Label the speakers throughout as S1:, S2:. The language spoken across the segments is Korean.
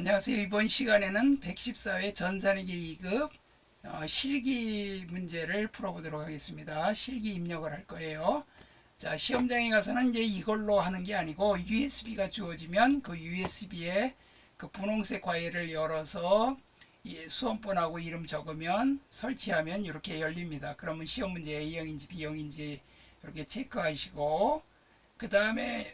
S1: 안녕하세요. 이번 시간에는 114회 전산회계 2급 실기 문제를 풀어보도록 하겠습니다. 실기 입력을 할 거예요. 자, 시험장에 가서는 이제 이걸로 하는 게 아니고 USB가 주어지면 그 USB에 그 분홍색 파일을 열어서 수험번하고 이름 적으면 설치하면 이렇게 열립니다. 그러면 시험 문제 A형인지 B형인지 이렇게 체크하시고 그 다음에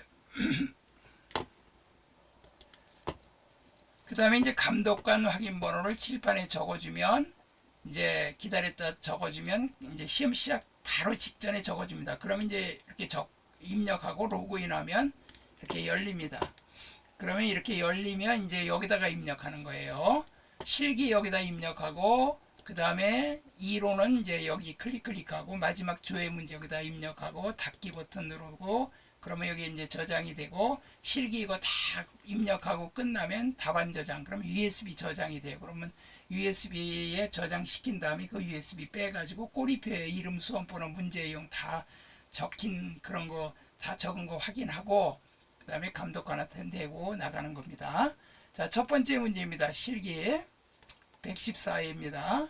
S1: 이제 감독관 확인 번호를 칠판에 적어주면 이제 기다렸다 적어주면 이제 시험 시작 바로 직전에 적어줍니다. 그러면 이제 이렇게 입력하고 로그인하면 이렇게 열립니다. 그러면 이렇게 열리면 이제 여기다가 입력하는 거예요. 실기 여기다 입력하고 그 다음에 2로는 이제 여기 클릭하고 마지막 조회 문제 여기다 입력하고 닫기 버튼 누르고 그러면 여기 이제 저장이 되고 실기 이거 다 입력하고 끝나면 답안 저장 그러면 USB 저장이 돼요. 그러면 USB에 저장시킨 다음에 그 USB 빼가지고 꼬리표에 이름 수험번호 문제용 다 적힌 그런 거 다 적은 거 확인하고 그 다음에 감독관한테 내고 나가는 겁니다. 자, 첫 번째 문제입니다. 실기 114회입니다.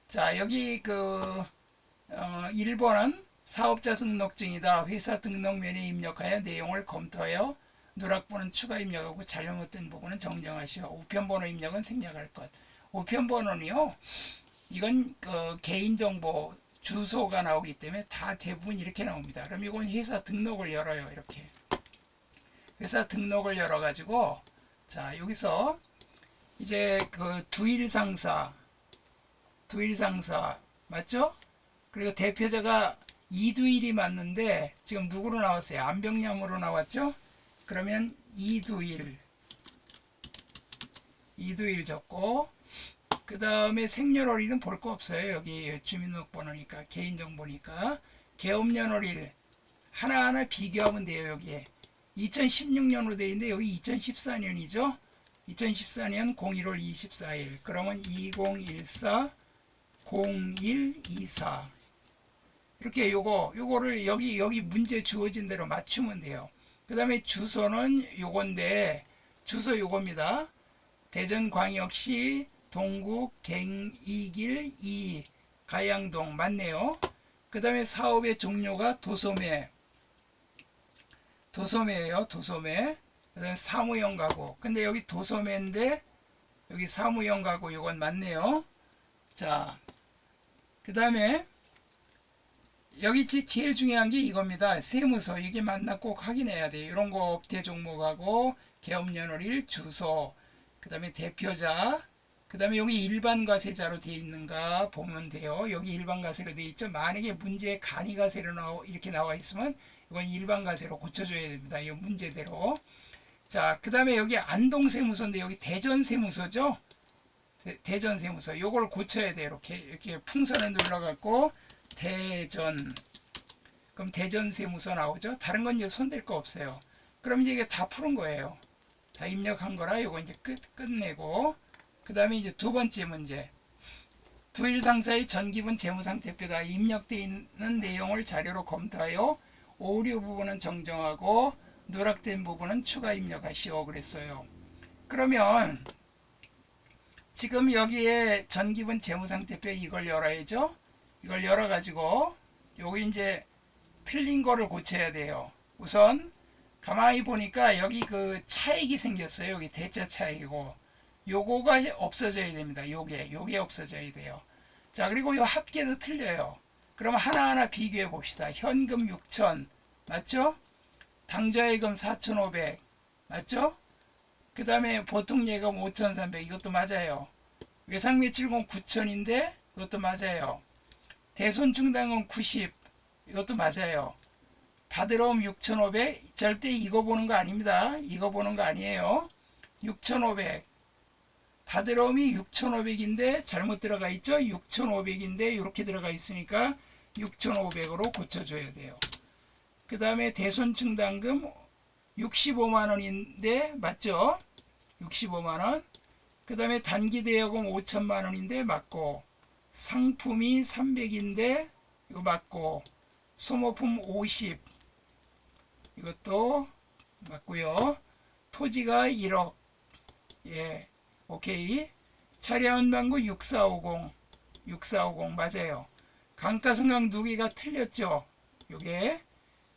S1: 자, 여기 1번은 사업자 등록증이다. 회사 등록면에 입력하여 내용을 검토하여 누락번호는 추가 입력하고 잘못된 부분은 정정하시오. 우편번호 입력은 생략할 것. 우편번호는요. 이건 개인정보 주소가 나오기 때문에 다 대부분 이렇게 나옵니다. 그럼 이건 회사 등록을 열어요. 이렇게. 회사 등록을 열어가지고 자 여기서 이제 그 두일상사 맞죠? 그리고 대표자가 이두일이 맞는데 지금 누구로 나왔어요? 안병량으로 나왔죠? 그러면 이두일 적고 그 다음에 생년월일은 볼 거 없어요. 여기 주민등록번호니까 개인정보니까 개업년월일 하나하나 비교하면 돼요. 여기에 2016년으로 되어 있는데 여기 2014년이죠. 2014년 01월 24일 그러면 2014 0124 이렇게 요거를 여기 문제 주어진 대로 맞추면 돼요. 그 다음에 주소는 요건데 주소 요겁니다. 대전광역시 동구 갱이길 2 가양동 맞네요. 그 다음에 사업의 종료가 도소매예요. 도소매. 그 다음에 사무용 가구. 근데 여기 도소매인데 여기 사무용 가구 요건 맞네요. 자, 그 다음에 여기 제일 중요한 게 이겁니다. 세무서 이게 맞나 꼭 확인해야 돼요. 이런 거 업태 종목하고 개업년월일 주소 그 다음에 대표자 그 다음에 여기 일반과세자로 되어 있는가 보면 돼요. 여기 일반과세로 되어 있죠. 만약에 문제에 간이과세로 이렇게 나와 있으면 이건 일반과세로 고쳐줘야 됩니다. 이 문제대로. 자, 그 다음에 여기 안동세무서인데 여기 대전세무서죠. 대전세무서 요걸 고쳐야 돼요. 이렇게 풍선을 눌러갖고 대전 그럼 대전세무서 나오죠. 다른 건 이제 손댈 거 없어요. 그럼 이제 이게 다 푸는 거예요. 다 입력한 거라 요거 이제 끝내고 그 다음에 이제 두 번째 문제 두일 상사의 전기분 재무상태표다. 입력되어 있는 내용을 자료로 검토하여 오류 부분은 정정하고 누락된 부분은 추가 입력하시오 그랬어요. 그러면 지금 여기에 전기분 재무상태표 이걸 열어야죠. 이걸 열어가지고 여기 이제 틀린 거를 고쳐야 돼요. 우선 가만히 보니까 여기 그 차익이 생겼어요. 여기 대자 차익이고 요거가 없어져야 됩니다. 요게 없어져야 돼요. 자, 그리고 요 합계도 틀려요. 그럼 하나하나 비교해 봅시다. 현금 6천 맞죠? 당좌예금 4,500 맞죠? 그 다음에 보통예금 5,300 이것도 맞아요. 외상매출금 9,000인데 이것도 맞아요. 대손충당금 90 이것도 맞아요. 받으러 6,500 절대 이거 보는 거 아닙니다. 이거 보는 거 아니에요. 6,500 받으러 오면 6,500인데 잘못 들어가 있죠. 6,500인데 이렇게 들어가 있으니까 6,500으로 고쳐줘야 돼요. 그 다음에 대손충당금 65만원인데 맞죠? 65만원. 그 다음에 단기대여금 5천만원인데 맞고 상품이 300인데 이거 맞고 소모품 50 이것도 맞고요. 토지가 1억 예 오케이. 차량운반구 6450. 6450 맞아요. 감가상각 누기가 틀렸죠. 요게.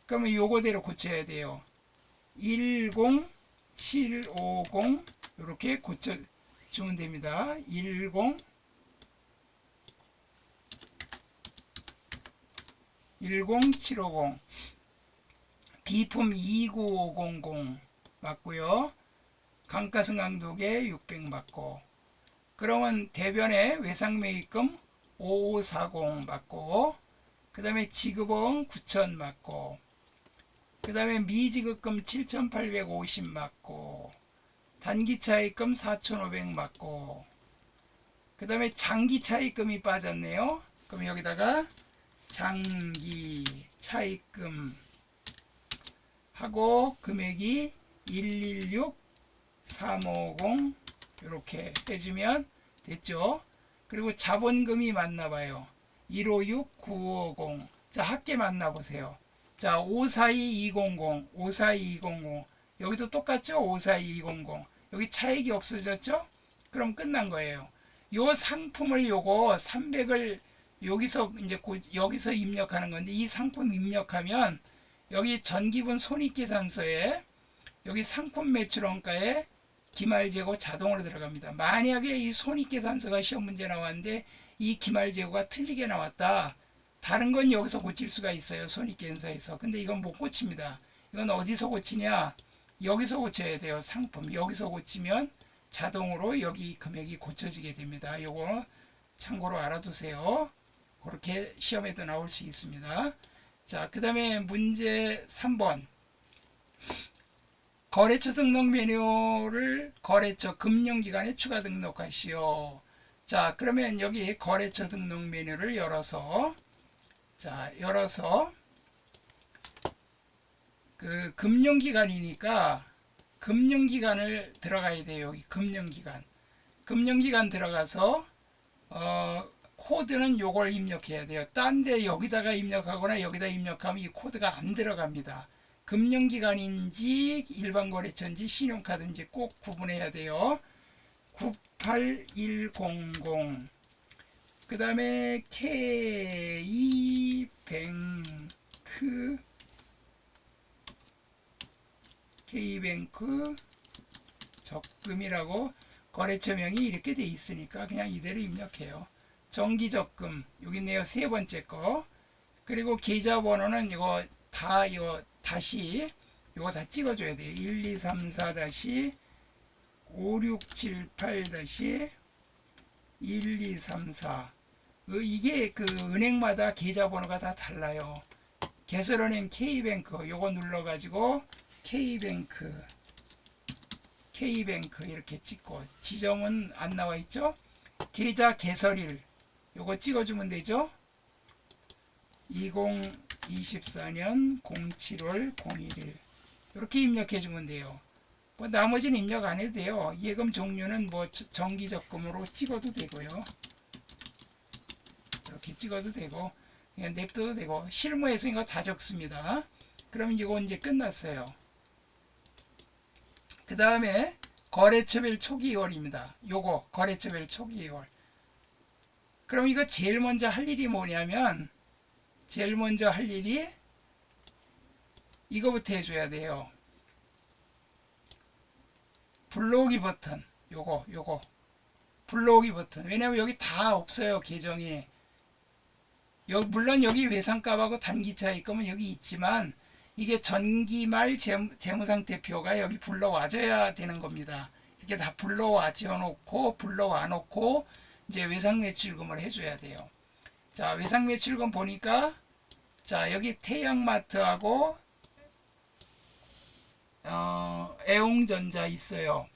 S1: 그러면 요거대로 고쳐야 돼요. 10750 이렇게 고쳐주면 됩니다. 10750 비품 29500 맞고요. 감가상각두개 600 맞고, 그러면 대변에 외상매입금 5540 맞고, 그 다음에 지급원 9000 맞고, 그 다음에 미지급금 7850 맞고, 단기차입금 4500 맞고, 그 다음에 장기차입금이 빠졌네요. 그럼 여기다가 장기차입금 하고 금액이 116350 이렇게 해주면 됐죠. 그리고 자본금이 맞나봐요. 156950. 자, 합계 만나보세요. 자, 542200 542200 여기도 똑같죠. 542200 여기 차익이 없어졌죠. 그럼 끝난 거예요. 요 상품을 요거 300을 여기서 이제 여기서 입력하는 건데, 이 상품 입력하면 여기 전기분 손익계산서에 여기 상품 매출원가에 기말재고 자동으로 들어갑니다. 만약에 이 손익계산서가 시험 문제 나왔는데 이 기말재고가 틀리게 나왔다, 다른 건 여기서 고칠 수가 있어요. 손익계산서에서. 근데 이건 못 고칩니다. 이건 어디서 고치냐, 여기서 고쳐야 돼요. 상품 여기서 고치면 자동으로 여기 금액이 고쳐지게 됩니다. 요거 참고로 알아두세요. 그렇게 시험에도 나올 수 있습니다. 자, 그 다음에 문제 3번. 거래처 등록 메뉴를 거래처 금융기관에 추가 등록하시오. 자, 그러면 여기 거래처 등록 메뉴를 열어서, 자, 열어서 그 금융기관이니까 금융기관을 들어가야 돼요. 여기 금융기관. 금융기관 들어가서 코드는 요걸 입력해야 돼요. 딴 데 여기다가 입력하거나 여기다 입력하면 이 코드가 안 들어갑니다. 금융기관인지 일반거래처인지 신용카드인지 꼭 구분해야 돼요. 98100. 그 다음에 K뱅크 적금이라고 거래처명이 이렇게 돼 있으니까 그냥 이대로 입력해요. 정기적금 여기 있네요. 세 번째 거. 그리고 계좌번호는 이거 다 이거 다시 이거 다 찍어줘야 돼요. 1234 5678 1234. 이게 그 은행마다 계좌번호가 다 달라요. 개설은행 K뱅크 요거 눌러가지고 K뱅크 이렇게 찍고, 지점은 안 나와 있죠. 계좌 개설일 요거 찍어주면 되죠. 2024년 07월 01일 이렇게 입력해주면 돼요. 뭐 나머지는 입력 안 해도 돼요. 예금 종류는 뭐 정기적금으로 찍어도 되고요. 이렇게 찍어도 되고 그냥 냅둬도 되고, 실무에서 이거 다 적습니다. 그러면 이거 이제 끝났어요. 그 다음에 거래처별 초기이월입니다. 요거 거래처별 초기이월. 그럼 이거 제일 먼저 할 일이 뭐냐면, 제일 먼저 할 일이 이거부터 해줘야 돼요. 불러오기 버튼. 요거 불러오기 버튼. 왜냐면 여기 다 없어요. 계정이. 물론 여기 외상값하고 단기차익금은 여기 있지만 이게 전기말 재무상태표가 여기 불러와줘야 되는 겁니다. 이렇게 다 불러와줘 놓고, 불러와 놓고 이제 외상매출금을 해줘야 돼요. 자, 외상매출금 보니까, 자, 여기 태양마트하고 애옹전자 있어요.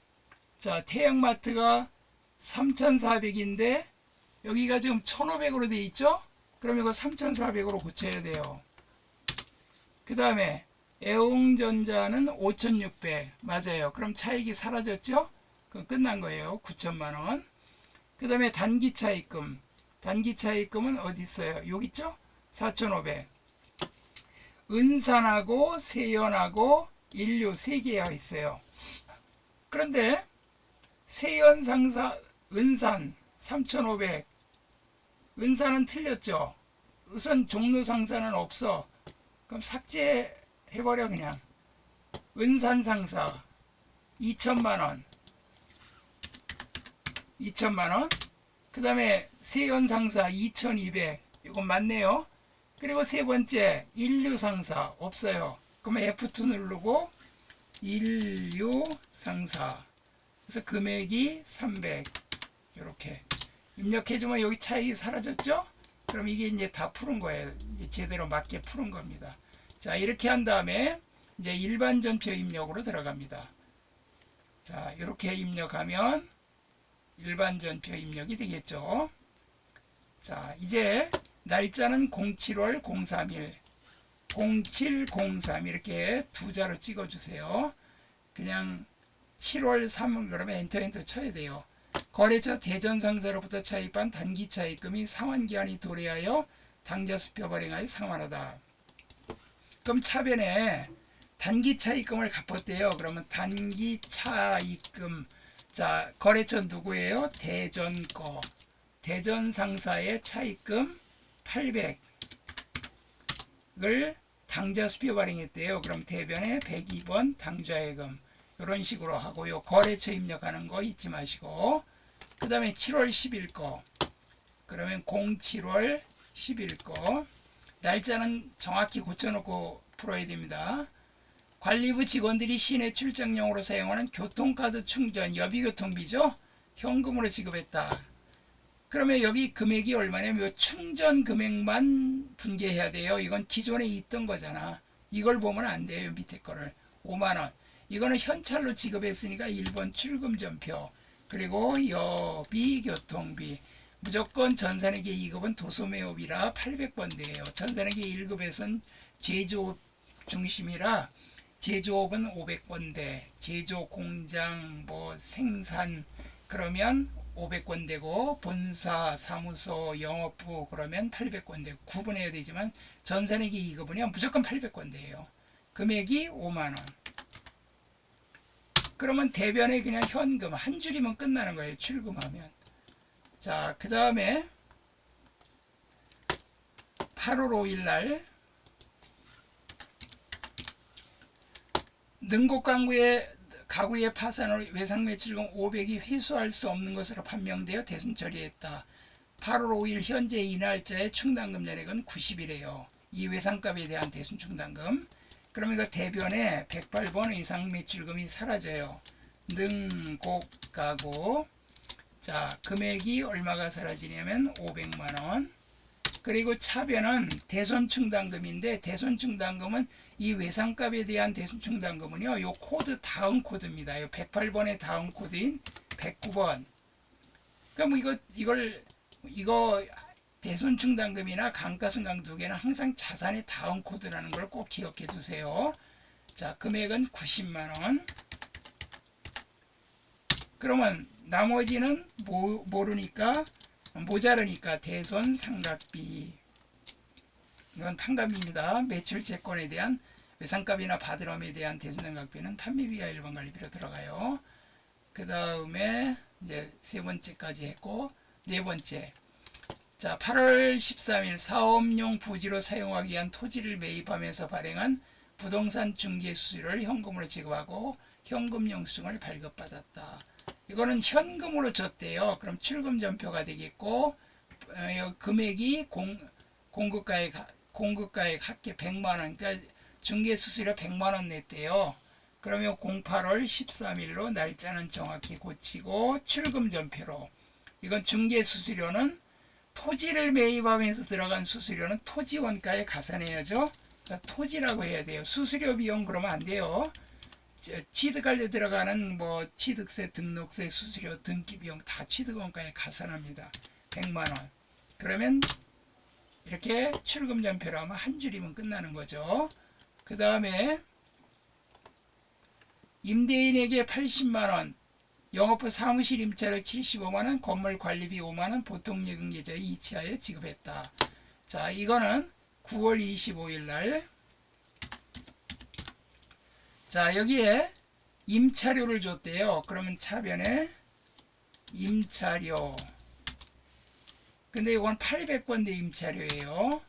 S1: 자, 태양마트가 3,400인데 여기가 지금 1,500으로 돼 있죠. 그럼 이거 3,400으로 고쳐야 돼요. 그 다음에 애옹전자는 5,600 맞아요. 그럼 차익이 사라졌죠. 그럼 끝난 거예요. 9천만원. 그 다음에 단기차익금. 단기차익금은 어디 있어요? 여기 있죠. 4,500. 은산하고 세연하고 인류 3개가 있어요. 그런데 세연상사 은산 3,500. 은산은 틀렸죠. 우선 종로상사는 없어. 그럼 삭제해버려 그냥. 은산상사 2천만원. 2천만원. 그 다음에 세연상사 2,200. 이건 맞네요. 그리고 세 번째 인류상사 없어요. 그러면 F2 누르고 인류상사. 그래서 금액이 300. 이렇게 입력해주면 여기 차익이 사라졌죠? 그럼 이게 이제 다 푸는 거예요. 이제 제대로 맞게 푸는 겁니다. 자, 이렇게 한 다음에 이제 일반 전표 입력으로 들어갑니다. 자, 이렇게 입력하면 일반 전표 입력이 되겠죠. 자, 이제 날짜는 07월 031, 0703 이렇게 두 자로 찍어주세요. 그냥 7월 3일 그러면 엔터 쳐야 돼요. 거래처 대전상사로부터 차입한 단기 차입금이 상환기한이 도래하여 당좌수표 발행하여 상환하다. 그럼 차변에 단기 차입금을 갚았대요. 그러면 단기 차입금. 자, 거래처 누구예요? 대전 거. 대전 상사의 차입금 800을 당좌수표 발행했대요. 그럼 대변에 102번 당좌예금. 이런 식으로 하고요. 거래처 입력하는 거 잊지 마시고. 그 다음에 7월 10일 거. 그러면 07월 10일 거. 날짜는 정확히 고쳐놓고 풀어야 됩니다. 관리부 직원들이 시내 출장용으로 사용하는 교통카드 충전 여비교통비죠. 현금으로 지급했다. 그러면 여기 금액이 얼마냐면 충전 금액만 분개해야 돼요. 이건 기존에 있던 거잖아. 이걸 보면 안 돼요. 밑에 거를. 5만원. 이거는 현찰로 지급했으니까 1번 출금전표. 그리고 여비교통비. 무조건 전산회계 2급은 도소매업이라 800번대예요. 전산회계 1급에서는 제조업 중심이라 제조업은 500번대, 제조 공장 뭐 생산 그러면 500권대고 본사, 사무소, 영업부 그러면 800권대 구분해야 되지만 전산회계 2급은요 무조건 800권대예요. 금액이 5만원. 그러면 대변에 그냥 현금 한 줄이면 끝나는 거예요. 출금하면. 자, 그 다음에 8월 5일 날 능곡 가구의 파산으로 외상매출금 500이 회수할 수 없는 것으로 판명되어 대손 처리했다. 8월 5일 현재 이 날짜의 충당금 잔액은 90이래요. 이 외상값에 대한 대손 충당금. 그러면 이거 대변에 108번 외상매출금이 사라져요. 능곡 가구. 자, 금액이 얼마가 사라지냐면 500만원. 그리고 차변은 대손충당금인데 대손충당금은 이 외상값에 대한 대손충당금은요 요 코드 다음 코드입니다. 요 108번의 다음 코드인 109번. 그럼 이거 대손충당금이나 감가상각 두 개는 항상 자산의 다음 코드라는 걸 꼭 기억해 두세요. 자, 금액은 90만원. 그러면 나머지는 모르니까 모자르니까 대손 상각비. 이건 판관비입니다. 매출 채권에 대한 외상값이나 받으럼에 대한 대손 상각비는 판매비와 일반 관리비로 들어가요. 그 다음에 이제 세 번째까지 했고 네 번째. 자, 8월 13일 사업용 부지로 사용하기 위한 토지를 매입하면서 발행한 부동산 중개 수수료를 현금으로 지급하고 현금 영수증을 발급받았다. 이거는 현금으로 줬대요. 그럼 출금전표가 되겠고 금액이 공급가액 합계 100만원. 그러니까 중개수수료 100만원 냈대요. 그러면 08월 13일로 날짜는 정확히 고치고 출금전표로. 이건 중개수수료는 토지를 매입하면서 들어간 수수료는 토지원가에 가산해야죠. 그러니까 토지라고 해야 돼요. 수수료 비용 그러면 안 돼요. 취득할 때 들어가는 뭐 취득세, 등록세, 수수료, 등기 비용 다 취득원가에 가산합니다. 100만원. 그러면 이렇게 출금전표로 하면 한 줄이면 끝나는 거죠. 그 다음에 임대인에게 80만원, 영업부 사무실 임차료 75만원, 건물 관리비 5만원, 보통예금 계좌에 이체하여 지급했다. 자, 이거는 9월 25일 날. 자, 여기에 임차료를 줬대요. 그러면 차변에 임차료. 근데 이건 800권대 임차료예요.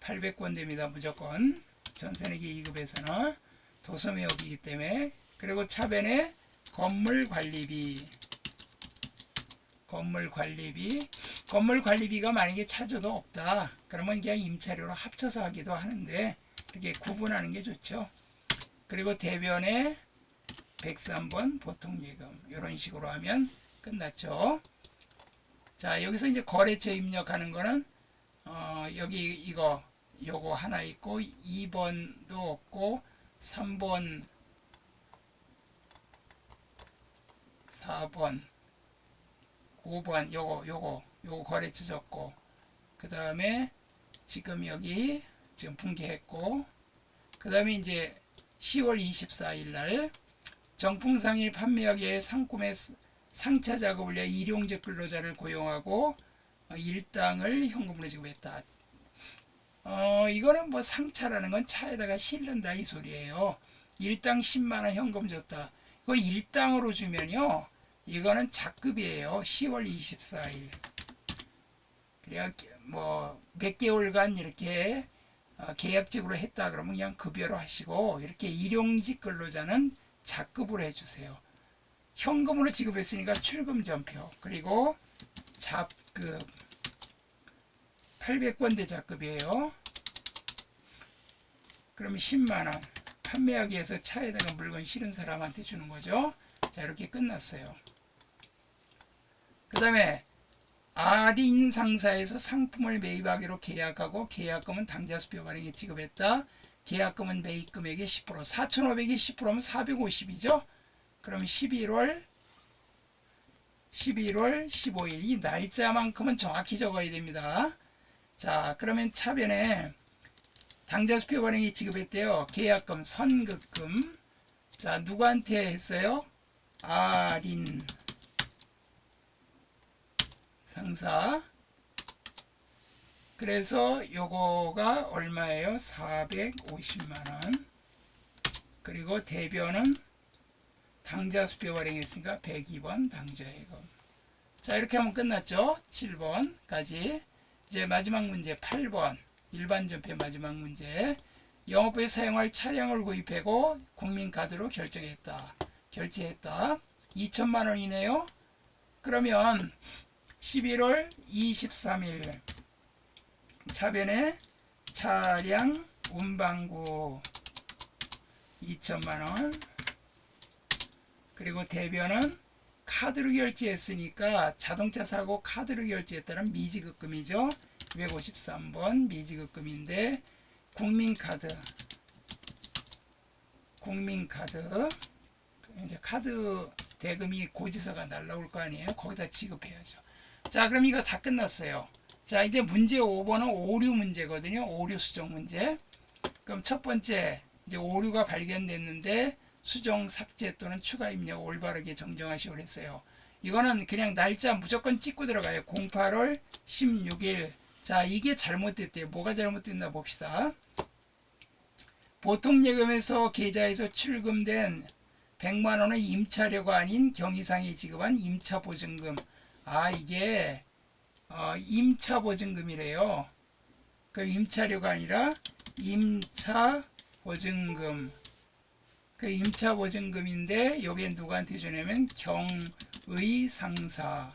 S1: 800권대입니다. 무조건. 전세내기 2급에서는 도소매역이기 때문에. 그리고 차변에 건물관리비. 건물관리비가 만약에 차주도 없다. 그러면 그냥 임차료로 합쳐서 하기도 하는데 이렇게 구분하는 게 좋죠. 그리고 대변에 103번 보통예금. 이런 식으로 하면 끝났죠. 자, 여기서 이제 거래처 입력하는 거는 여기 요거 하나 있고 2번도 없고 3번 4번 5번 요거 거래처 적고, 그 다음에 지금 여기 지금 붕괴했고, 그 다음에 이제 10월 24일 날 정풍상이 판매하기 위해 상품의 상차 작업을 위해 일용직 근로자를 고용하고 일당을 현금으로 지급했다. 이거는 뭐 상차라는 건 차에다가 실른다 이 소리예요. 일당 10만원 현금 줬다. 이거 일당으로 주면요, 이거는 작급이에요. 10월 24일. 그래야 뭐 몇 개월간 이렇게 계약직으로 했다 그러면 그냥 급여로 하시고, 이렇게 일용직 근로자는 작급으로 해주세요. 현금으로 지급했으니까 출금전표, 그리고 잡급 800권대 작급이에요. 그러면 10만원. 판매하기 위해서 차에다가 물건 실은 사람한테 주는 거죠. 자, 이렇게 끝났어요. 그 다음에 아린 상사에서 상품을 매입하기로 계약하고 계약금은 당좌수표 발행에 지급했다. 계약금은 매입금액의 10%. 4,500이 10%면 450이죠. 그러면 11월 15일 이 날짜만큼은 정확히 적어야 됩니다. 자, 그러면 차변에 당좌수표 발행에 지급했대요. 계약금, 선급금. 자, 누구한테 했어요? 아린 상사. 그래서 요거가 얼마예요? 450만원. 그리고 대변은 당좌수표 발행했으니까 102번 당좌예금. 자, 이렇게 하면 끝났죠. 7번까지. 이제 마지막 문제 8번 일반전표 마지막 문제. 영업부에 사용할 차량을 구입하고 국민카드로 결제했다. 2천만원이네요. 그러면 11월 23일 차변에 차량 운반구 2천만원. 그리고 대변은 카드로 결제했으니까 자동차 사고 카드로 결제했다는 미지급금이죠. 253번 미지급금인데 국민카드 이제 카드 대금이 고지서가 날라올 거 아니에요. 거기다 지급해야죠. 자, 그럼 이거 다 끝났어요. 자, 이제 문제 5번은 오류 문제거든요. 오류 수정 문제. 그럼 첫 번째 이제 오류가 발견됐는데 수정 삭제 또는 추가 입력 올바르게 정정하시오 그랬어요. 이거는 그냥 날짜 무조건 찍고 들어가요. 08월 16일. 자, 이게 잘못됐대요. 뭐가 잘못됐나 봅시다. 보통예금에서 계좌에서 출금된 100만원의 임차료가 아닌 경위상에 지급한 임차보증금. 아, 이게 임차보증금이래요. 그 임차료가 아니라 임차보증금. 그 임차보증금인데 여기에 누구한테 주냐면 경의상사.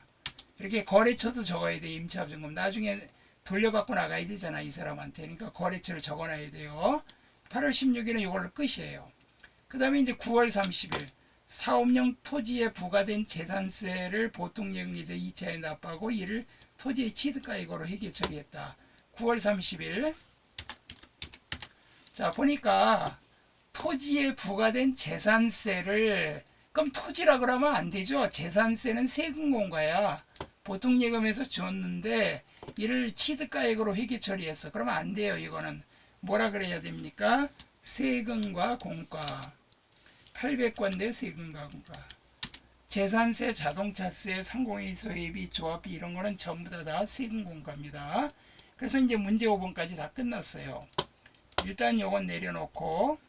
S1: 이렇게 거래처도 적어야 돼요. 임차보증금. 나중에 돌려받고 나가야 되잖아, 이 사람한테. 그러니까 거래처를 적어놔야 돼요. 8월 16일은 이걸로 끝이에요. 그 다음에 이제 9월 30일 사업용 토지에 부과된 재산세를 보통예금계좌 2차에 납부하고 이를 토지의 취득가액으로 회계 처리했다. 9월 30일. 자, 보니까 토지에 부과된 재산세를, 그럼 토지라 그러면 안 되죠. 재산세는 세금공과야. 보통예금에서 줬는데 이를 취득가액으로 회계 처리했어. 그러면 안 돼요. 이거는 뭐라 그래야 됩니까? 세금과 공과. 800권대 세금과 공과. 재산세, 자동차세, 상공의 소유비, 조합비 이런 거는 전부 다 세금 공과입니다. 그래서 이제 문제 5번까지 다 끝났어요. 일단 요건 내려놓고,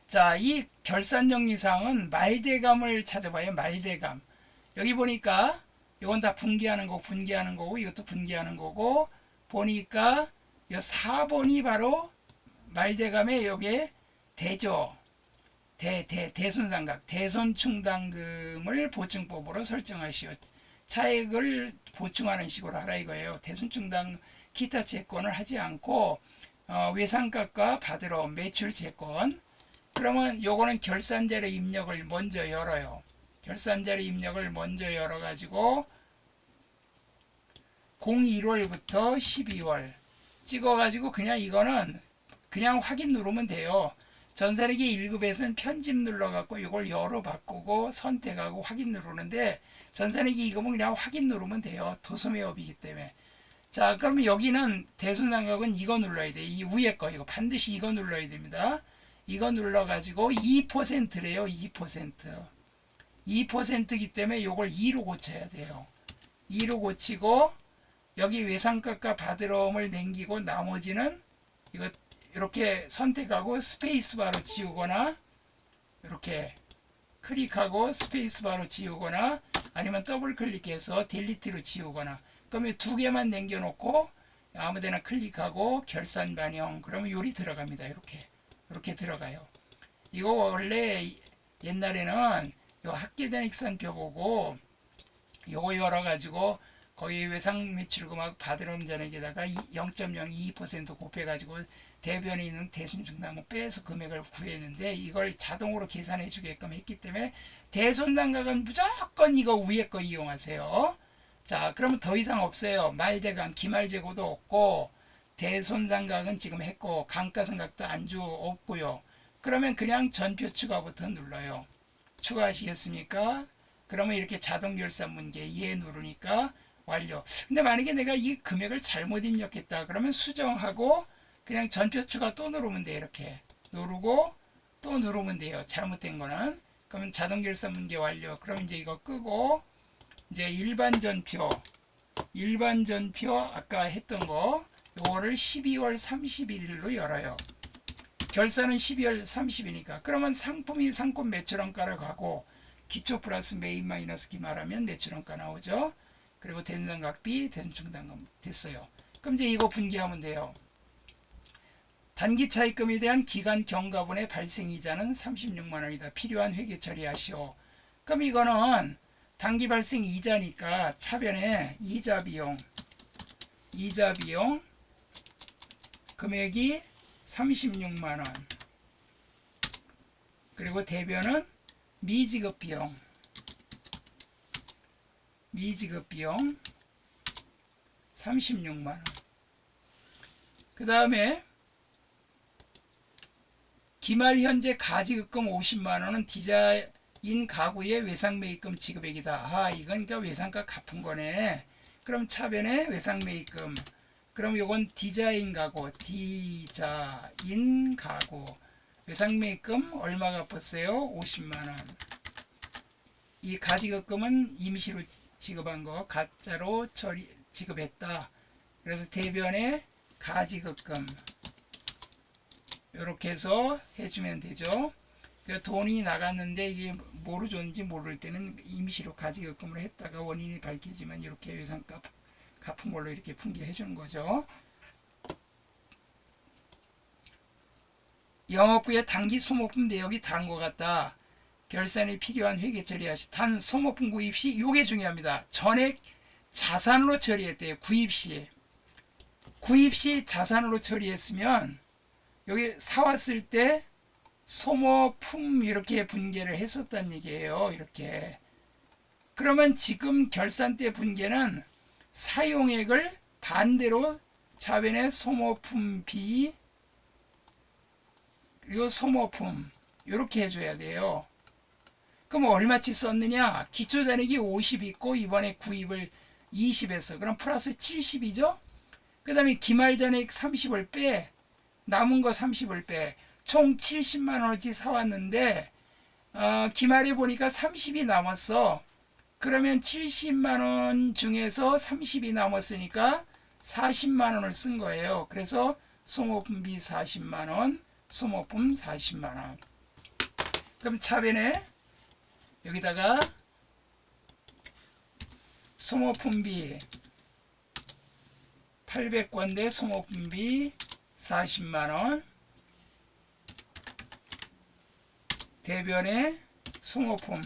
S1: 자, 이 결산정리사항은 말대감을 찾아봐요. 말대감. 여기 보니까 이건 다 분기하는 거고 이것도 분기하는 거고 보니까 이 4번이 바로 말대감의 요게 대죠. 대손상각 대손충당금을 보증법으로 설정하시오. 차액을 보충하는 식으로 하라 이거예요. 대손충당 기타 채권을 하지 않고 외상값과 받으러 매출 채권. 그러면 요거는 결산자료 입력을 먼저 열어요. 결산자료 입력을 먼저 열어가지고 01월부터 12월 찍어가지고 그냥 이거는 그냥 확인 누르면 돼요. 전산회계 1급에서는 편집 눌러갖고 이걸 열어 바꾸고 선택하고 확인 누르는데 전산회계 2급은 그냥 확인 누르면 돼요. 도소매업이기 때문에. 자, 그러면 여기는 대손상각은 이거 눌러야 돼. 이 위에 거 이거 반드시 이거 눌러야 됩니다. 이거 눌러가지고 2%래요. 2%. 2%이기 때문에 이걸 2로 고쳐야 돼요. 2로 고치고 여기 외상값과 받으러움을 남기고 나머지는 이거 이렇게 선택하고 스페이스바로 지우거나 이렇게 클릭하고 스페이스바로 지우거나 아니면 더블 클릭해서 딜리트로 지우거나 그러면 두 개만 남겨놓고 아무데나 클릭하고 결산 반영 그러면 요리 들어갑니다. 이렇게 들어가요. 이거 원래 옛날에는 요 학계대익선표 보고 요거 열어가지고 거기 외상 매출금하고 받으러움 전액에다가 0.02% 곱해가지고 대변에 있는 대손충당금 빼서 금액을 구했는데 이걸 자동으로 계산해 주게끔 했기 때문에 대손상각은 무조건 이거 위에 거 이용하세요. 자, 그러면 더 이상 없어요. 말대강 기말재고도 없고 대손상각은 지금 했고 감가상각도 안주 없고요. 그러면 그냥 전표 추가부터 눌러요. 추가하시겠습니까? 그러면 이렇게 자동결산문제 예 누르니까 완료. 근데 만약에 내가 이 금액을 잘못 입력했다 그러면 수정하고 그냥 전표 추가 또 누르면 돼요. 이렇게 누르고 또 누르면 돼요. 잘못된 거는. 그러면 자동결산 문제 완료. 그럼 이제 이거 끄고 이제 일반 전표 아까 했던 거 요거를 12월 31일로 열어요. 결산은 12월 30일이니까 그러면 상품이 상품 매출원가를 가고 기초 플러스 메인 마이너스 기말하면 매출원가 나오죠. 그리고 대손상각비 대손충당금 됐어요. 그럼 이제 이거 분기하면 돼요. 단기 차입금에 대한 기간 경과분의 발생이자는 36만원이다. 필요한 회계 처리하시오. 그럼 이거는 단기 발생 이자니까 차변에 이자 비용 금액이 36만원 그리고 대변은 미지급 비용 36만원 그 다음에 기말 현재 가지급금 50만원은 디자인 가구의 외상매입금 지급액이다. 이건 그러니까 외상가 갚은 거네. 그럼 차변에 외상매입금 그럼 요건 디자인 가구 외상매입금 얼마 갚았어요? 50만원. 이 가지급금은 임시로 지급한 거 가짜로 지급했다. 그래서 대변에 가지급금 이렇게 해서 해주면 되죠. 그러니까 돈이 나갔는데 이게 뭐로 줬는지 모를 때는 임시로 가지급금을 했다가 원인이 밝혀지면 이렇게 외상값 갚은 걸로 이렇게 분기해 주는 거죠. 영업부의 단기 소모품 내역이 다른 것 같다. 결산에 필요한 회계 처리하시. 단 소모품 구입 시 이게 중요합니다. 전액 자산으로 처리했대요. 구입 시 자산으로 처리했으면 여기 사왔을 때 소모품 이렇게 분계를 했었단 얘기예요. 이렇게. 그러면 지금 결산 때 분계는 사용액을 반대로 차변에 소모품비 그리고 소모품 이렇게 해줘야 돼요. 그럼 얼마치 썼느냐? 기초잔액이 50 있고 이번에 구입을 20 했어. 그럼 플러스 70이죠? 그 다음에 기말잔액 30을 빼. 남은 거 30을 빼. 총 70만원어치 사왔는데 기말에 보니까 30이 남았어. 그러면 70만원 중에서 30이 남았으니까 40만원을 쓴 거예요. 그래서 소모품비 40만원, 소모품 40만원. 그럼 차변에 여기다가 소모품비 800권대 소모품비 40만원, 대변에 소모품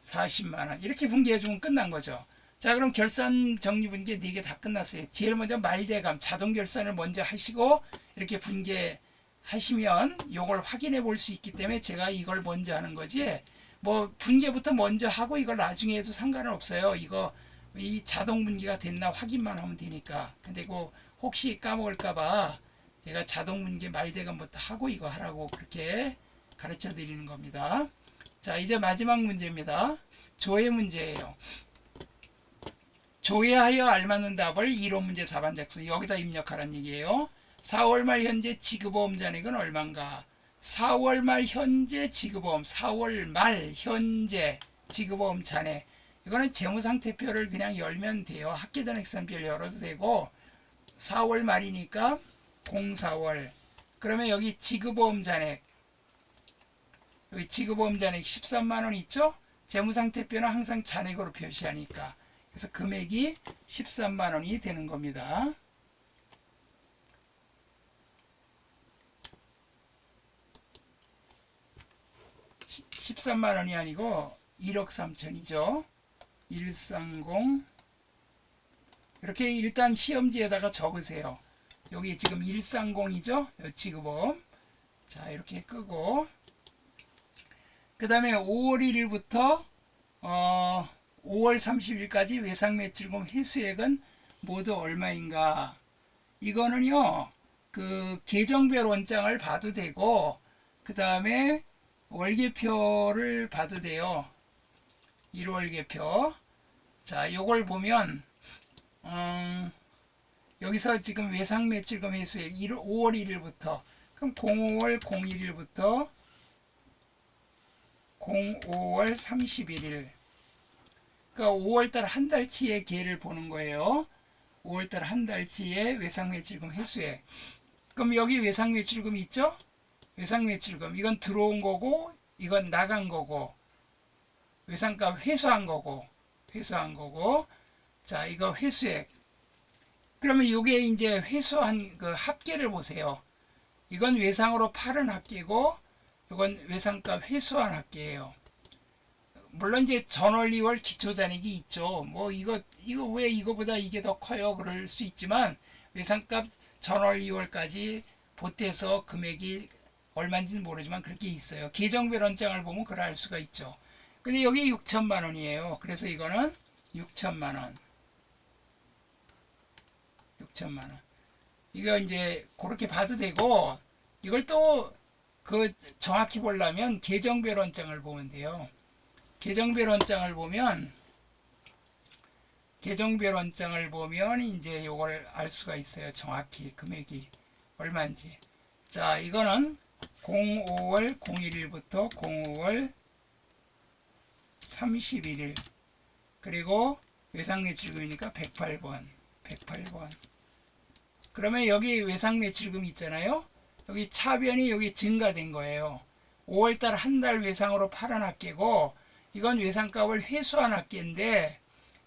S1: 40만원 이렇게 분기해주면 끝난 거죠. 자, 그럼 결산 정리분기 4개 다 끝났어요. 제일 먼저 말대감 자동 결산을 먼저 하시고 이렇게 분기하시면 요걸 확인해 볼 수 있기 때문에 제가 이걸 먼저 하는 거지, 뭐 분기부터 먼저 하고 이걸 나중에 해도 상관은 없어요. 이거 이 자동 분기가 됐나 확인만 하면 되니까. 근데 그 혹시 까먹을까봐 제가 자동 분기 말대감부터 하고 이거 하라고 그렇게 가르쳐 드리는 겁니다. 자, 이제 마지막 문제입니다. 조회 문제예요. 조회하여 알맞는 답을 이론 문제 답안 작성 여기다 입력하라는 얘기예요. 4월 말 현재 지급보험 잔액은 얼마인가? 4월 말 현재 지급보험, 4월 말 현재 지급보험 잔액. 이거는 재무상태표를 그냥 열면 돼요. 합계잔액선표를 열어도 되고 4월 말이니까 04월. 그러면 여기 지급보험 잔액, 여기 지급보험 잔액 13만원 있죠? 재무상태표는 항상 잔액으로 표시하니까. 그래서 금액이 13만원이 되는 겁니다. 13만원이 아니고 1억 3천이죠. 130. 이렇게 일단 시험지에다가 적으세요. 여기 지금 130이죠. 지급보험. 자, 이렇게 끄고 그 다음에 5월 1일부터 5월 30일까지 외상매출금 회수액은 모두 얼마인가? 이거는요, 그 계정별 원장을 봐도 되고 그 다음에 월계표를 봐도 돼요. 1월계표. 자, 요걸 보면 여기서 지금 외상매출금 회수액 5월 1일부터 그럼 05월 01일부터 05월 31일, 그러니까 5월달 한 달치의 계를 보는 거예요. 5월달 한 달치의 외상매출금 회수액. 그럼 여기 외상매출금 있죠? 외상매출금 이건 들어온 거고 이건 나간 거고 외상값 회수한 거고 자, 이거 회수액. 그러면 이게 이제 회수한 그 합계를 보세요. 이건 외상으로 팔은 합계고 이건 외상값 회수한 합계예요. 물론 이제 전월 2월 기초잔액이 있죠. 뭐 이거 왜 이거보다 이게 더 커요? 그럴 수 있지만 외상값 전월 2월까지 보태서 금액이 얼마인지는 모르지만 그렇게 있어요. 계정별 원장을 보면 그럴 알 수가 있죠. 근데 여기 6천만 원이에요. 그래서 이거는 6천만 원. 6천만 원. 이거 이제 그렇게 봐도 되고 이걸 또 그 정확히 보려면 계정별 원장을 보면 돼요. 계정별 원장을 보면 이제 요걸 알 수가 있어요. 정확히 금액이 얼마인지. 자, 이거는 05월 01일부터 05월 31일. 그리고 외상매출금이니까 108번. 그러면 여기 외상매출금 있잖아요. 여기 차변이 여기 증가된 거예요. 5월달 한 달 외상으로 팔은 합계고 이건 외상값을 회수한 합계인데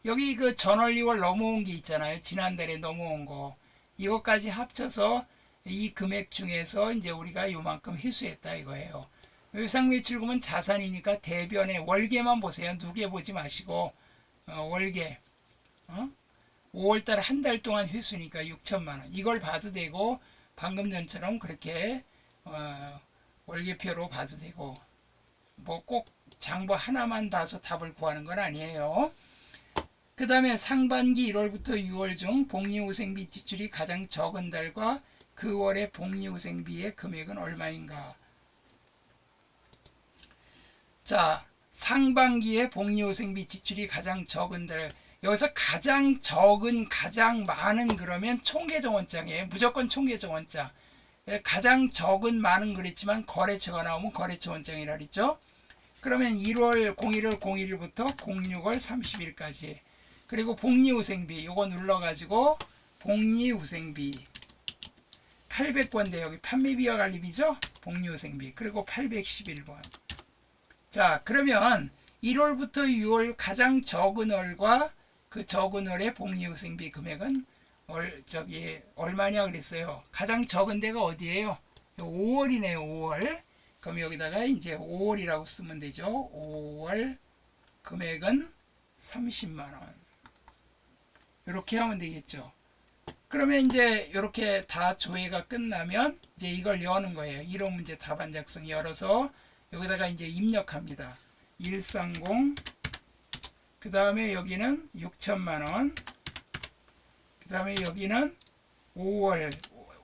S1: 여기 그 전월 2월 넘어온 게 있잖아요. 지난달에 넘어온 거. 이것까지 합쳐서 이 금액 중에서 이제 우리가 요만큼 회수했다 이거예요. 외상매출금은 자산이니까 대변에 월계만 보세요. 누계 보지 마시고 월계. 5월달 한 달 동안 회수니까 6천만 원. 이걸 봐도 되고 방금 전처럼 그렇게 월계표로 봐도 되고 뭐 꼭 장부 하나만 봐서 답을 구하는 건 아니에요. 그 다음에 상반기 1월부터 6월 중 복리후생비 지출이 가장 적은 달과 그 월의 복리후생비의 금액은 얼마인가? 자, 상반기에 복리후생비 지출이 가장 적은 달, 여기서 가장 적은, 가장 많은 그러면 총계정원장이에요. 무조건 총계정원장. 가장 적은, 많은 그랬지만 거래처가 나오면 거래처 원장이라 그랬죠. 그러면 1월 01일 01일부터 06월 30일까지. 그리고 복리후생비 요거 눌러가지고 복리후생비 800번대 여기 판매비와 관리비죠. 복리후생비 그리고 811번. 자, 그러면 1월부터 6월 가장 적은 월과 그 적은 월의 복리후생비 금액은 얼마냐 그랬어요. 가장 적은 데가 어디예요? 5월이네요. 5월. 그럼 여기다가 이제 5월이라고 쓰면 되죠. 5월 금액은 30만 원. 이렇게 하면 되겠죠. 그러면 이제 이렇게 다 조회가 끝나면 이제 이걸 여는 거예요. 1호 문제 답안 작성 열어서 여기다가 이제 입력합니다. 130, 그 다음에 여기는 6천만 원, 그 다음에 여기는 5월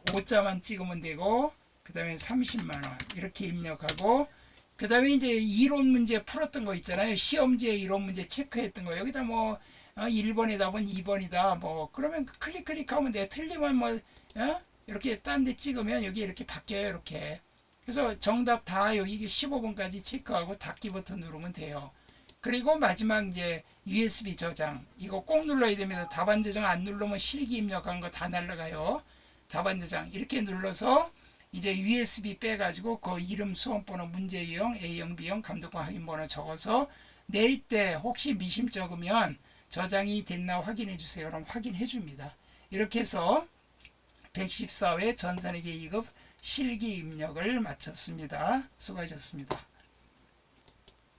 S1: 5자만 찍으면 되고, 그 다음에 30만 원 이렇게 입력하고, 그 다음에 이제 이론 문제 풀었던 거 있잖아요. 시험지에 이론 문제 체크했던 거 여기다 뭐 1번의 답은 2번이다 뭐 그러면 클릭하면 돼. 틀리면 뭐 이렇게 딴 데 찍으면 여기 이렇게 바뀌어요. 이렇게. 그래서 정답 다 여기 15번까지 체크하고 닫기 버튼 누르면 돼요. 그리고 마지막 이제 USB 저장 이거 꼭 눌러야 됩니다. 답안 저장 안 누르면 실기 입력한 거 다 날라가요. 답안 저장 이렇게 눌러서 이제 USB 빼가지고 그 이름 수험번호 문제 유형 A형 B형 감독관 확인번호 적어서 내일 때 혹시 미심 적으면 저장이 됐나 확인해 주세요. 그럼 확인해 줍니다. 이렇게 해서 114회 전산회계 2급 실기 입력을 마쳤습니다. 수고하셨습니다.